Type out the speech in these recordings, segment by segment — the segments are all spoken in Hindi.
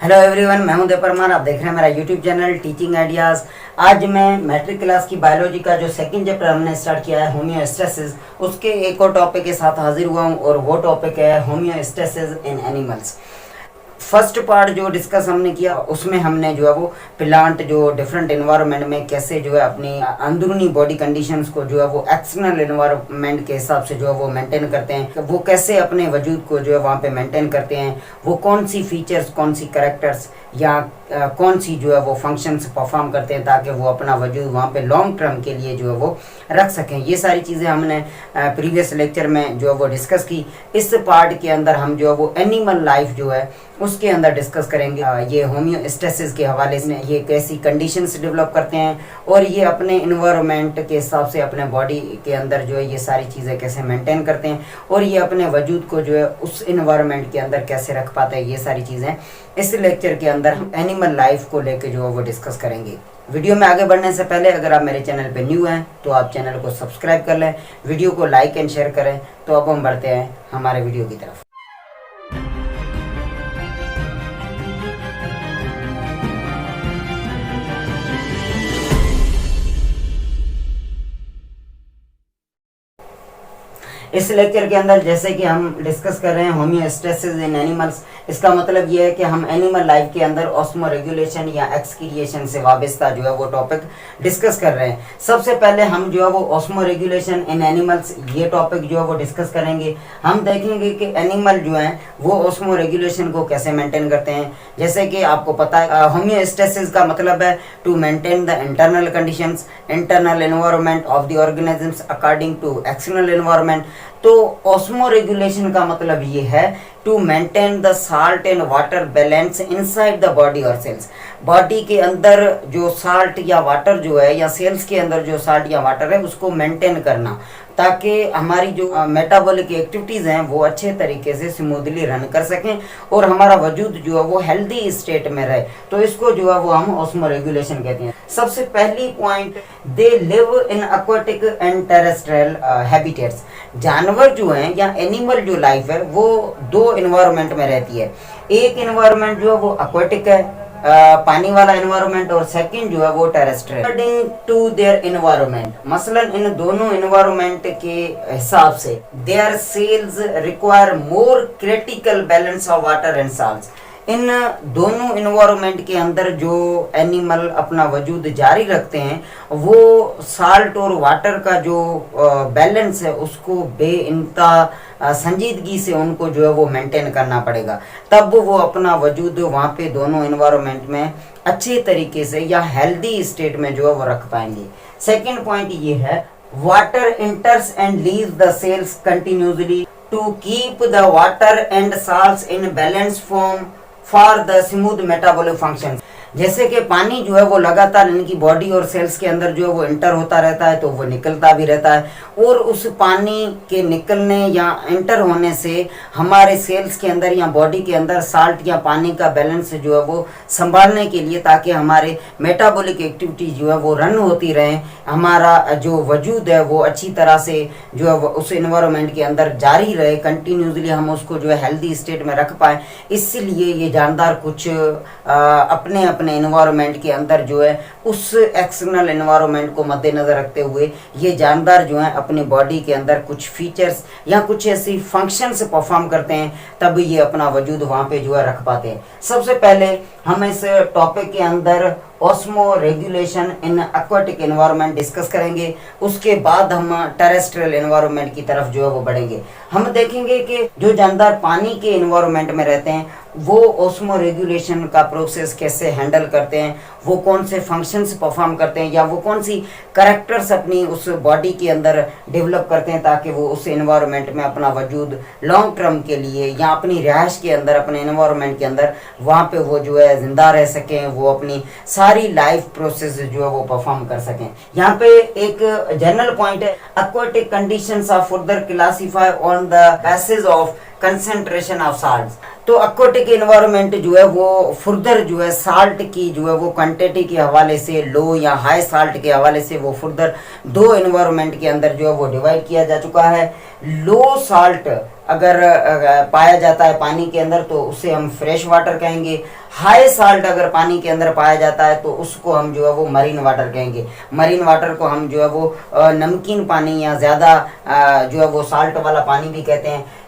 हेलो एवरीवन, मैं हूं देव परमार। आप देख रहे हैं मेरा यूट्यूब चैनल टीचिंग आइडियाज़। आज मैं मैट्रिक क्लास की बायोलॉजी का जो सेकंड चैप्टर हमने स्टार्ट किया है होमियोस्टेसिस, उसके एक और टॉपिक के साथ हाजिर हुआ हूं और वो टॉपिक है होमियोस्टेसिस इन एनिमल्स। फर्स्ट पार्ट जो डिस्कस हमने किया उसमें हमने जो है वो प्लांट जो डिफरेंट एनवायरनमेंट में कैसे जो है अपनी अंदरूनी बॉडी कंडीशंस को जो है वो एक्सटर्नल एनवायरनमेंट के हिसाब से जो है वो मेंटेन करते हैं, वो कैसे अपने वजूद को जो है वहाँ पे मेंटेन करते हैं, वो कौन सी फीचर्स, कौन सी कैरेक्टर्स या कौन सी जो है वो फंक्शंस परफॉर्म करते हैं ताकि वो अपना वजूद वहाँ पे लॉन्ग टर्म के लिए जो है वो रख सकें। ये सारी चीज़ें हमने प्रीवियस लेक्चर में जो है वो डिस्कस की। इस पार्ट के अंदर हम जो है वो एनिमल लाइफ जो है उसके अंदर डिस्कस करेंगे। ये होमियोस्टेसिस के हवाले से ये कैसी कंडीशंस डेवलप करते हैं और ये अपने इन्वायरमेंट के हिसाब से अपने बॉडी के अंदर जो है ये सारी चीज़ें कैसे मेंटेन करते हैं और ये अपने वजूद को जो है उस इन्वायरमेंट के अंदर कैसे रख पाते हैं। ये सारी चीज़ें इस लेक्चर के अंदर हम एनिमल लाइफ को लेके जो है वो डिस्कस करेंगे। वीडियो में आगे बढ़ने से पहले अगर आप मेरे चैनल पे न्यू हैं तो आप चैनल को सब्सक्राइब कर लें, वीडियो को लाइक एंड शेयर करें। तो अब हम बढ़ते हैं हमारे वीडियो की तरफ। इस लेक्चर के अंदर जैसे कि हम डिस्कस कर रहे हैं होमियोस्टेसिस इन एनिमल्स, इसका मतलब ये है कि हम एनिमल लाइफ के अंदर ऑस्मो रेगुलेशन या एक्सक्रिएशन से वाबस्ता जो है वो टॉपिक डिस्कस कर रहे हैं। सबसे पहले हम जो है वो ऑस्मो रेगुलेशन इन एनिमल्स ये टॉपिक जो है वो डिस्कस करेंगे। हम देखेंगे कि एनिमल जो है वो ऑस्मो रेगुलेशन को कैसे मेंटेन करते हैं। जैसे कि आपको पता है होमियोस्टेसिस का मतलब है to maintain the internal conditions, internal environment of the organisms according to external environment. तो ऑस्मो रेगुलेशन का मतलब ये है to maintain the salt and water balance inside the body और सेल्स। बॉडी के अंदर जो साल्ट या वाटर जो है या सेल्स के अंदर जो साल्ट या वाटर है उसको मेंटेन करना, ताकि हमारी जो मेटाबॉलिक एक्टिविटीज़ हैं वो अच्छे तरीके से स्मूथली रन कर सकें और हमारा वजूद जो है वो हेल्दी स्टेट में रहे। तो इसको जो है वो हम ऑस्मो रेगुलेशन कहते हैं। सबसे पहली point, they live in aquatic and terrestrial habitats. जानवर जो हैं या एनिमल जो लाइफ है वो दो एनवायरनमेंट में रहती है। एक एनवायरनमेंट जो है वो एक्वाटिक है, पानी वाला एनवायरनमेंट, और सेकंड जो है वो terrestrial. According to their environment, मसलन इन दोनों एनवायरनमेंट के हिसाब से their cells require more critical balance of water and salts. इन दोनों इन्वायरमेंट के अंदर जो एनिमल अपना वजूद जारी रखते हैं वो साल्ट और वाटर का जो बैलेंस है उसको बेइंतहा संजीदगी से उनको जो है वो मेंटेन करना पड़ेगा, तब वो अपना वजूद वहाँ पे दोनों इन्वायरमेंट में अच्छे तरीके से या हेल्दी स्टेट में जो है वो रख पाएंगे। सेकेंड पॉइंट ये है, water enters and leave the cells continuously to keep the water and salts in balance form for the smooth metabolic function. जैसे कि पानी जो है वो लगातार इनकी बॉडी और सेल्स के अंदर जो है वो इंटर होता रहता है तो वो निकलता भी रहता है, और उस पानी के निकलने या इंटर होने से हमारे सेल्स के अंदर या बॉडी के अंदर साल्ट या पानी का बैलेंस जो है वो संभालने के लिए, ताकि हमारे मेटाबॉलिक एक्टिविटी जो है वो रन होती रहे, हमारा जो वजूद है वो अच्छी तरह से जो है उस एनवायरनमेंट के अंदर जारी रहे, कंटिन्यूसली हम उसको जो है हेल्दी स्टेट में रख पाए। इसलिए ये जानदार कुछ अपने अपने एनवायरनमेंट के अंदर जो है उस एक्सटर्नल एनवायरनमेंट को मद्देनजर रखते हुए ये जानदार जो है अपनी बॉडी के अंदर कुछ फीचर्स या कुछ ऐसी फंक्शंस परफॉर्म करते हैं, तब ये अपना वजूद वहाँ पे जो है रख पाते हैं। सबसे पहले हम इस टॉपिक के अंदर osmo regulation in aquatic environment discuss करेंगे, उसके बाद हम टेरेस्ट्रियल एनवायरनमेंट की तरफ जो है वो बढ़ेंगे। हम देखेंगे कि जो जानदार पानी के एनवायरनमेंट में रहते हैं वो ऑस्मो रेगुलेशन का प्रोसेस कैसे हैंडल करते हैं, वो कौन से फंक्शंस परफॉर्म करते हैं या वो कौन सी कैरेक्टर्स अपनी उस बॉडी के अंदर डेवलप करते हैं ताकि वो उस एनवायरनमेंट में अपना वजूद लॉन्ग टर्म के लिए या अपनी रिहाइश के अंदर अपने एनवायरनमेंट के अंदर वहाँ पे वो जो है जिंदा रह सकें, वो अपनी सारी लाइफ प्रोसेस जो है वो परफॉर्म कर सकें। यहाँ पे एक जनरल पॉइंट है, aquatic conditions are further classified on the basis of concentration of salts. तो एक्वाटिक एनवायरनमेंट जो है वो फर्दर जो है साल्ट की जो है वो क्वांटिटी के हवाले से, लो या हाई साल्ट के हवाले से वो फर्दर दो एनवायरनमेंट के अंदर जो है वो डिवाइड किया जा चुका है। लो साल्ट अगर पाया जाता है पानी के अंदर तो उसे हम फ्रेश वाटर कहेंगे। हाई साल्ट अगर पानी के अंदर पाया जाता है तो उसको हम जो है वो मरीन वाटर कहेंगे। मरीन वाटर को हम जो है वो नमकीन पानी या ज़्यादा जो है वो साल्ट वाला पानी भी कहते हैं।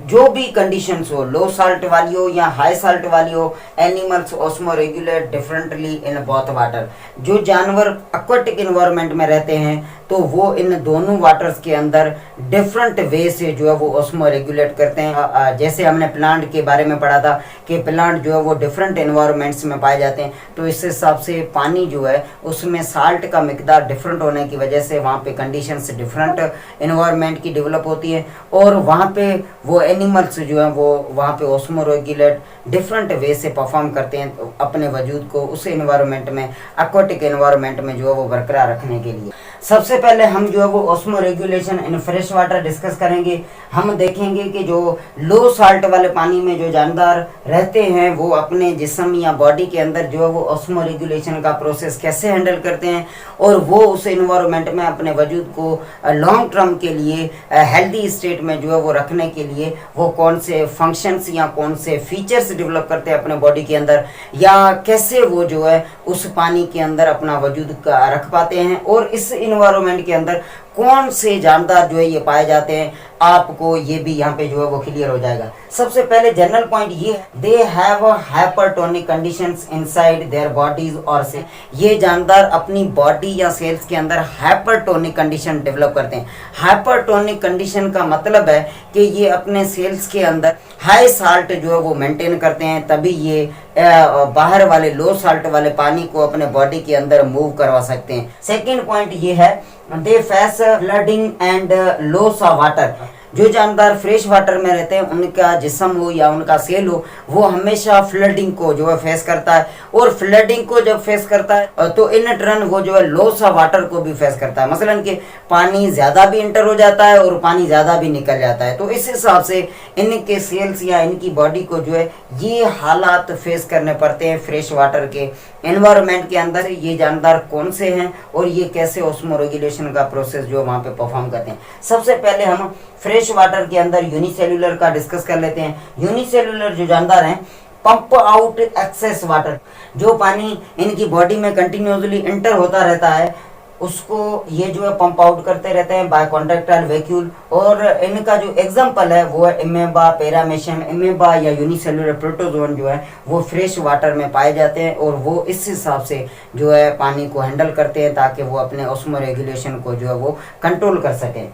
जो भी कंडीशंस हो, लो साल्ट वाली हो या हाई साल्ट वाली हो, animals osmo regulate differently in both water. जो जानवर एक्वाटिक इन्वायरमेंट में रहते हैं तो वो इन दोनों वाटर्स के अंदर डिफरेंट वे से जो है वो ऑस्मो रेगुलेट करते हैं। जैसे हमने प्लांट के बारे में पढ़ा था कि प्लांट जो है वो डिफरेंट इन्वायरमेंट्स में पाए जाते हैं, तो इस हिसाब से पानी जो है उसमें साल्ट का मिकदार डिफरेंट होने की वजह से वहाँ पे कंडीशंस डिफरेंट इन्वायरमेंट की डेवलप होती है और वहाँ पे वो एनिमल्स जो है वो वहाँ पे ऑस्मो रेगुलेट डिफरेंट वे से परफॉर्म करते हैं अपने वजूद को उस इन्वायरमेंट में, एक्वाटिक इन्वायरमेंट में जो है वो बरकरार रखने के लिए। सबसे पहले हम जो है वो osmo regulation in fresh water discuss करेंगे। हम देखेंगे कि जो लो साल्ट वाले पानी में जो जानदार रहते हैं वो अपने जिस्म या बॉडी के अंदर जो है वो ऑस्मो रेगुलेशन का प्रोसेस कैसे हैंडल करते हैं और वो उस इन्वायरमेंट में अपने वजूद को लॉन्ग टर्म के लिए हेल्दी स्टेट में जो है वो रखने के लिए वो कौन से फंक्शंस या कौन से फीचर्स डेवलप करते हैं अपने बॉडी के अंदर, या कैसे वो जो है उस पानी के अंदर अपना वजूद रख पाते हैं और इस इन्वायरमेंट के अंदर कौन से जानदार जो है ये पाए जाते हैं, आपको ये भी यहाँ पे जो है वो क्लियर हो जाएगा। सबसे पहले जनरल पॉइंट ये, they have hypertonic conditions inside their bodies और से, ये जानदार अपनी बॉडी या सेल्स के अंदर हाइपरटोनिक कंडीशन डेवलप करते हैं। हाइपरटोनिक कंडीशन का मतलब है कि ये अपने सेल्स के अंदर हाई साल्ट जो है वो मेंटेन करते हैं, तभी ये बाहर वाले लो साल्ट वाले पानी को अपने बॉडी के अंदर मूव करवा सकते हैं। सेकेंड पॉइंट ये है, they face flooding and loss of water. जो जानदार फ्रेश वाटर में रहते हैं उनका जिस्म हो या उनका सेल हो वो हमेशा फ्लडिंग को जो है फेस करता है और फ्लडिंग को जब फेस करता है तो इन टर्न वो जो है लॉस ऑफ वाटर को भी फेस करता है। मसलन कि पानी ज़्यादा भी इंटर हो जाता है और पानी ज़्यादा भी निकल जाता है, तो इस हिसाब से इनके सेल्स या इनकी बॉडी को जो है ये हालात फेस करने पड़ते हैं फ्रेश वाटर के एनवायरनमेंट के अंदर। ये जानदार कौन से हैं और ये कैसे ऑस्मो रेगुलेशन का प्रोसेस जो वहाँ पे परफॉर्म करते हैं। सबसे पहले हम फ्रेश वाटर के अंदर यूनिसेल्युलर का डिस्कस कर लेते हैं। यूनिसेल्युलर जो जानदार हैं, पंप आउट एक्सेस वाटर, जो पानी इनकी बॉडी में कंटिन्यूसली इंटर होता रहता है उसको ये जो है पंप आउट करते रहते हैं बाय कॉन्ट्रैक्टाइल वैक्यूल। और इनका जो एग्जांपल है वो है एमेबा, पैरामेशियम एमेबा या यूनिसेल्युलर प्रोटोजोन जो है वो फ्रेश वाटर में पाए जाते हैं और वो इस हिसाब से जो है पानी को हैंडल करते हैं ताकि वो अपने ऑस्मो रेगुलेशन को जो है वो कंट्रोल कर सकें।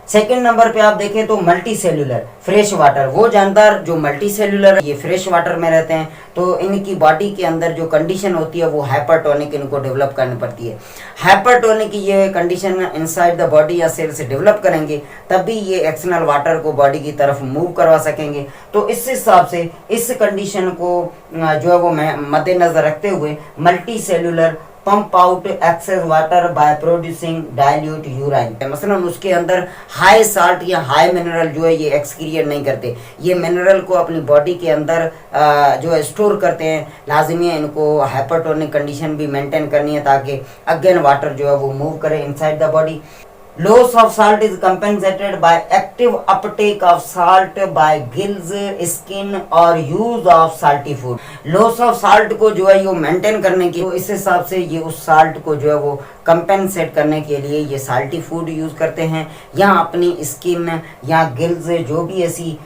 सेकेंड नंबर पे आप देखें तो मल्टी सेल्यूलर फ्रेश वाटर, वो जानदार जो मल्टी सेल्यूलर ये फ्रेश वाटर में रहते हैं तो इनकी बॉडी के अंदर जो कंडीशन होती है वो हाइपरटोनिक इनको डेवलप करनी पड़ती है। हाइपरटोनिक ये कंडीशन इनसाइड द बॉडी या सेल से डेवलप करेंगे तभी ये एक्सटर्नल वाटर को बॉडी की तरफ मूव करवा सकेंगे। तो इस हिसाब से इस कंडीशन को जो है वो मद्देनजर रखते हुए multi cellular pump out excess water by producing dilute urine, मसलन उसके अंदर हाई साल्ट या हाई मिनरल जो है ये एक्सक्रिएट नहीं करते, ये मिनरल को अपनी बॉडी के अंदर जो है स्टोर करते हैं। लाजमी है इनको हाइपरटोनिक कंडीशन भी मेंटेन करनी है ताकि अगेन वाटर जो है वो मूव करे inside the body. Loss of salt is compensated by active uptake of salt by gills, skin और use of salty food। Loss of salt को जो है ये मेंटेन करने की, तो इस हिसाब से ये उस साल्ट को जो है वो कंपेंसेट करने के लिए ये साल्टी फूड यूज़ करते हैं या अपनी स्किन या गिल्स जो भी ऐसी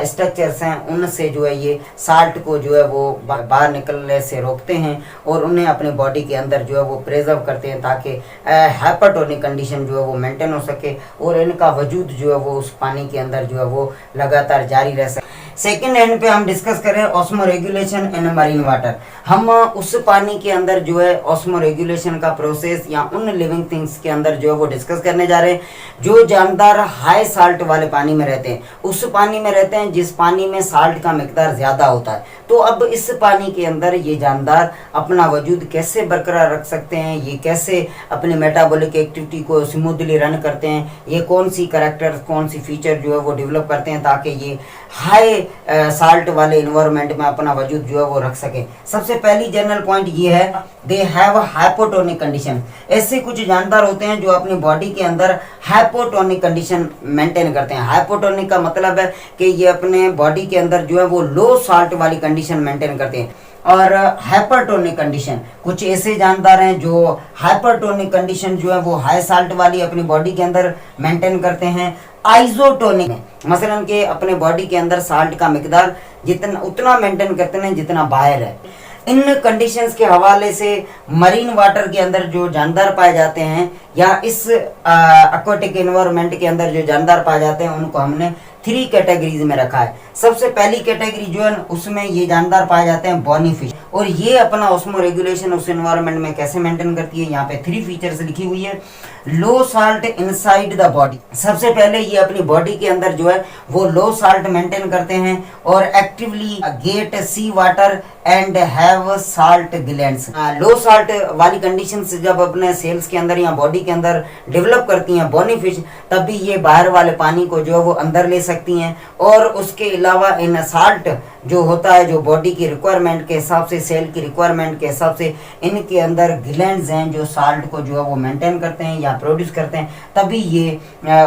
स्ट्रक्चर्स हैं उनसे जो है ये साल्ट को जो है वो बाहर निकलने से रोकते हैं और उन्हें अपने बॉडी के अंदर जो है वो प्रिजर्व करते हैं ताकि हाइपरटोनिक कंडीशन जो है वो मेंटेन हो सके और इनका वजूद जो है वो उस पानी के अंदर जो है वो लगातार जारी रह सके। सेकेंड एंड पे हम डिस्कस करें osmo regulation in marine water. हम उस पानी के अंदर जो है ऑस्मो रेगुलेशन का प्रोसेस या उन लिविंग थिंग्स के अंदर जो है वो डिस्कस करने जा रहे हैं जो जानदार हाई साल्ट वाले पानी में रहते हैं, उस पानी में रहते हैं जिस पानी में साल्ट का मिकदार ज़्यादा होता है। तो अब इस पानी के अंदर ये जानदार अपना वजूद कैसे बरकरार रख सकते हैं, ये कैसे अपने मेटाबॉलिक एक्टिविटी को स्मूथली रन करते हैं, ये कौन सी कैरेक्टर कौन सी फीचर जो है वो डेवलप करते हैं ताकि ये हाई साल्ट वाले इन्वायरमेंट में अपना वजूद जो है वो रख सके। सबसे पहली जनरल पॉइंट ये है, दे हैव हाइपोटोनिक कंडीशन। ऐसे कुछ जानदार होते हैं जो अपनी बॉडी के अंदर हाइपोटोनिक कंडीशन मेंटेन करते हैं। हाइपोटोनिक का मतलब है कि ये अपने बॉडी के अंदर जो है वो लो साल्ट वाली कंडीशन मेंटेन करते हैं। और हाइपरटोनिक कंडीशन, कुछ ऐसे जानदार हैं जो हाइपरटोनिक कंडीशन जो है वो हाई साल्ट वाली अपनी बॉडी के अंदर मेंटेन करते हैं। आइसोटोनिक मसलन के अपने बॉडी के अंदर साल्ट का मिकदार जितना उतना मेंटेन करते हैं जितना बाहर है। इन कंडीशंस के हवाले से मरीन वाटर के अंदर जो जानदार पाए जाते हैं या इस एक्वाटिक एनवायरनमेंट के अंदर जो जानदार पाए जाते हैं उनको हमने 3 कैटेगरीज में रखा है। सबसे पहली कैटेगरी जो है उसमें ये जानदार पाए जाते हैं बॉनी फिश, और ये अपना ऑस्मो रेगुलेशन उस एनवायरनमेंट में कैसे मेंटेन करती है, यहाँ पे 3 फीचर्स लिखी हुई है। लो साल्ट इनसाइड द बॉडी, सबसे पहले ये अपनी बॉडी के अंदर जो है वो लो साल्ट मेंटेन करते हैं और actively get sea water and have salt glands. Low salt वाली कंडीशंस जब अपने सेल्स के अंदर या बॉडी के अंदर डेवलप करती हैं बॉनी फिश, तभी ये बाहर वाले पानी को जो है वो अंदर ले सकती हैं। और उसके अलावा इन साल्ट जो होता है जो बॉडी की रिक्वायरमेंट के हिसाब से, सेल की रिक्वायरमेंट के हिसाब से इनके अंदर ग्लैंड्स हैं जो साल्ट को जो है वो मेंटेन करते हैं या प्रोड्यूस करते हैं, तभी ये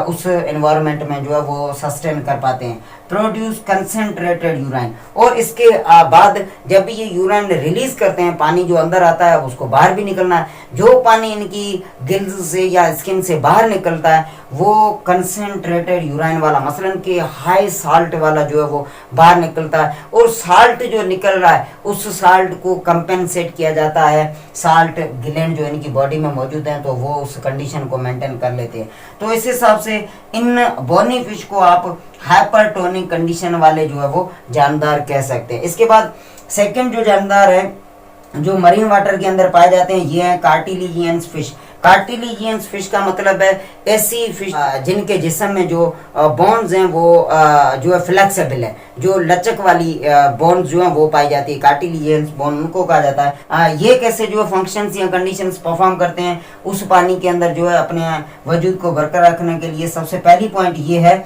उस एनवायरनमेंट में जो है वो सस्टेन कर पाते हैं। प्रोड्यूस कंसेंट्रेटेड यूराइन, और इसके बाद जब ये यूराइन रिलीज करते हैं, पानी जो अंदर आता है उसको बाहर भी निकलना है। जो पानी इनकी गिल्स से या स्किन से बाहर निकलता है वो कंसेंट्रेटेड यूराइन वाला, मसलन के हाई साल्ट वाला जो है वो बाहर निकलता है। और साल्ट जो निकल रहा है उस साल्ट को कंपेंसेट किया जाता है, साल्ट ग्लैंड जो इनकी बॉडी में मौजूद हैं तो वो उस कंडीशन को मेंटेन कर लेते हैं। तो इस हिसाब से इन बॉनी फिश को आप हाइपरटोनिक कंडीशन वाले जो है वो जानदार कह सकते हैं। इसके बाद सेकंड जो जानदार है जो मरीन वाटर के अंदर पाए जाते हैं ये है कार्टिलिजियंस फिश। कार्टिलिजियंस फिश का मतलब है ऐसी फिश जिनके जिस्म में जो बोन्स हैं वो जो है फ्लेक्सिबल है, जो लचक वाली बोन्स जो हैं वो पाई जाती है, कार्टिलिजियंस बोन उनको कहा जाता है। ये कैसे जो फंक्शंस या कंडीशंस परफॉर्म करते हैं उस पानी के अंदर जो है अपने वजूद को बरकरार रखने के लिए, सबसे पहली पॉइंट ये है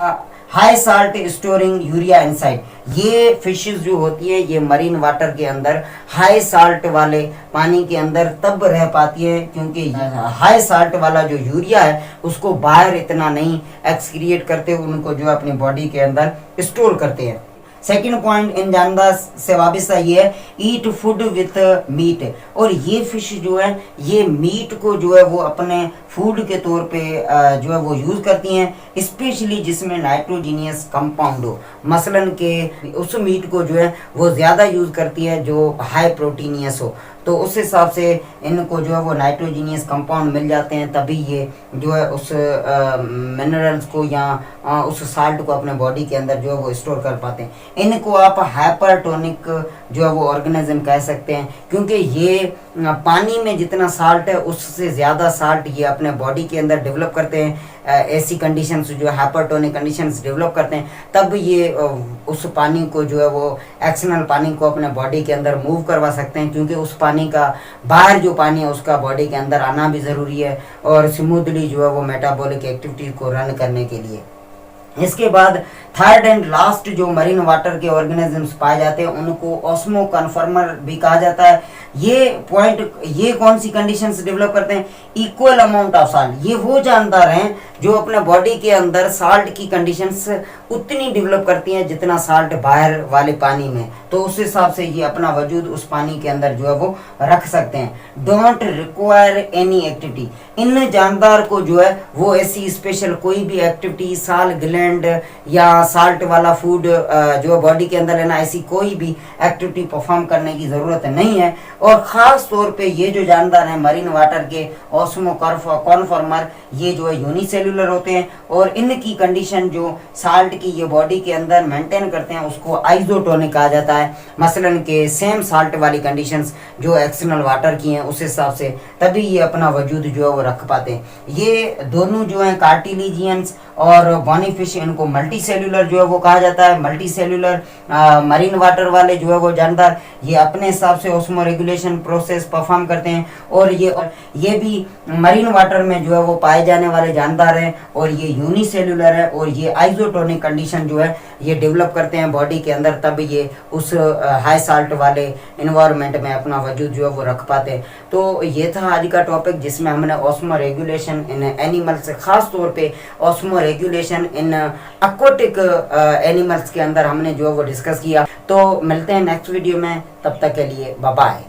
high salt storing urea inside. ये फिशेस जो होती है ये मरीन वाटर के अंदर हाई साल्ट वाले पानी के अंदर तब रह पाती है क्योंकि हाई साल्ट वाला जो यूरिया है उसको बाहर इतना नहीं एक्सक्रिएट करते, उनको जो अपनी बॉडी के अंदर स्टोर करते हैं। सेकेंड पॉइंट इन जानदार से वाबस्ता ये है ईट फूड विथ मीट, और ये फिश जो है ये मीट को जो है वो अपने फूड के तौर पे जो है वो यूज करती हैं, स्पेशली जिसमें नाइट्रोजीनियस कंपाउंड हो, मसलन के उस मीट को जो है वो ज़्यादा यूज करती है जो हाई प्रोटीनियस हो। तो उस हिसाब से इनको जो है वो नाइट्रोजीनियस कंपाउंड मिल जाते हैं, तभी ये जो है उस मिनरल्स को या उस साल्ट को अपने बॉडी के अंदर जो है वो स्टोर कर पाते हैं। इनको आप हाइपरटोनिक जो है वो ऑर्गेनिज्म कह सकते हैं क्योंकि ये पानी में जितना साल्ट है उससे ज़्यादा साल्ट ये अपने बॉडी के अंदर डेवलप करते हैं। ऐसी कंडीशंस जो हाइपरटोनिक कंडीशंस डेवलप करते हैं तब ये उस पानी को जो है वो एक्सटर्नल पानी को अपने बॉडी के अंदर मूव करवा सकते हैं, क्योंकि उस पानी का बाहर जो पानी है उसका बॉडी के अंदर आना भी ज़रूरी है और स्मूथली जो है वो मेटाबॉलिक एक्टिविटी को रन करने के लिए। इसके बाद थर्ड एंड लास्ट जो मरीन वाटर के ऑर्गेनिजम्स पाए जाते हैं उनको ऑस्मो कन्फर्मर भी कहा जाता है। ये पॉइंट ये कौन सी कंडीशंस डेवलप करते हैं, इक्वल अमाउंट ऑफ साल्ट। ये वो जानदार हैं जो अपने बॉडी के अंदर साल्ट की कंडीशंस उतनी डेवलप करती हैं जितना साल्ट बाहर वाले पानी में, तो उस हिसाब से ये अपना वजूद उस पानी के अंदर जो है वो रख सकते हैं। डोंट रिक्वायर एनी एक्टिविटी, इन जानदार को जो है वो ऐसी स्पेशल कोई भी एक्टिविटी, साल ग्लैंड या साल्ट वाला फूड जो बॉडी के अंदर लेना, ऐसी कोई भी एक्टिविटी परफॉर्म करने की ज़रूरत नहीं है। और ख़ास तौर पे ये जो जानदार हैं मरीन वाटर के ऑस्मो कॉन्फॉर्मर, ये जो है यूनिसेल्युलर होते हैं और इनकी कंडीशन जो साल्ट की ये बॉडी के अंदर मेंटेन करते हैं उसको आइसोटोनिक कहा जाता है। मसलन के सेम साल्ट वाली कंडीशंस जो एक्सटर्नल वाटर की हैं उस हिसाब से, तभी ये अपना वजूद जो है वो रख पाते हैं। ये दोनों जो हैं कार्टिलिजियंस और बॉनी फिश, इनको मल्टी सेल्यूलर जो है वो कहा जाता है। मल्टी सेल्यूलर मरीन वाटर वाले जो है वो जानदार ये अपने हिसाब से ऑस्मो रेगुलेशन प्रोसेस परफॉर्म करते हैं और ये भी मरीन वाटर में जो है वो पाए जाने वाले जानदार हैं और ये यूनिसेल्युलर है और ये आइसोटोनिक कंडीशन जो है ये डेवलप करते हैं बॉडी के अंदर, तब ये उस हाई साल्ट वाले इन्वायरमेंट में अपना वजूद जो है वो रख पाते हैं। तो ये था आज का टॉपिक जिसमें हमने ऑस्मो रेगुलेशन इन एनिमल्स, खास तौर पे osmo regulation in aquatic animals के अंदर हमने जो है वो डिस्कस किया। तो मिलते हैं नेक्स्ट वीडियो में, तब तक के लिए बाय बाय।